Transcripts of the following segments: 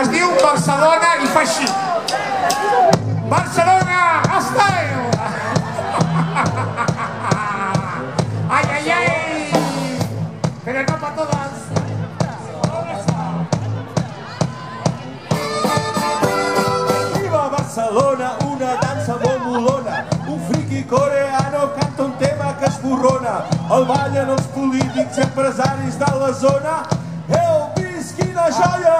Es diu Barcelona i fa així. Barcelona style! Ai, ai, ai! Pero no para todas. Viva Barcelona, una dansa molt molona. Un friqui coreano canta un tema que esborrona. El ballen els polítics i empresaris de la zona. Quina joia!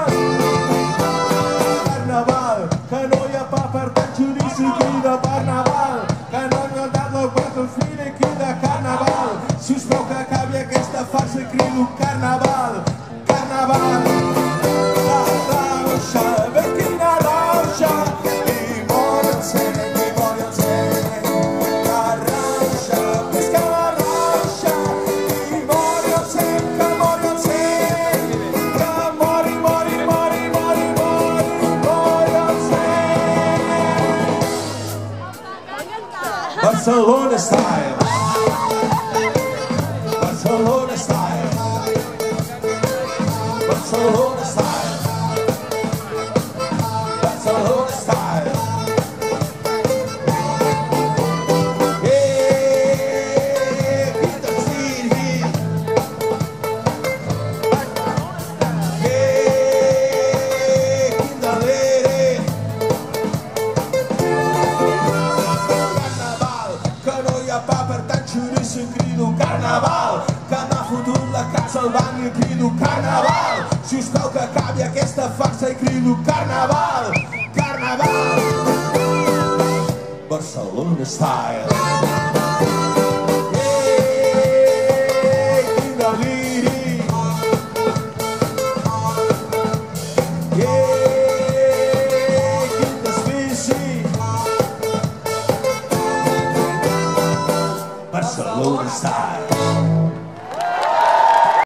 Carnaval, que no hi ha pa per tant judici, crida Carnaval, que no han mandat la guarda fina i crida Carnaval. Si us veu que acabi aquesta farsa, crido Carnaval, Carnaval. La rauxa, ve quina rauxa, i moren-se, la rauxa, més que la rauxa, i moren-se, que moren-se. Barcelona style. Barcelona style. Barcelona style. Barcelona style. Yeah, get the seed here. Yeah, get the lady. Que no hi ha pa per tant xoriço i crido Carnaval, que m'ha fotut la casa al banc i crido Carnaval. Si us plau que acabi aquesta farsa i crido Carnaval, Carnaval. Barcelona style. Quin deliri. Quin desvici. Barcelona style.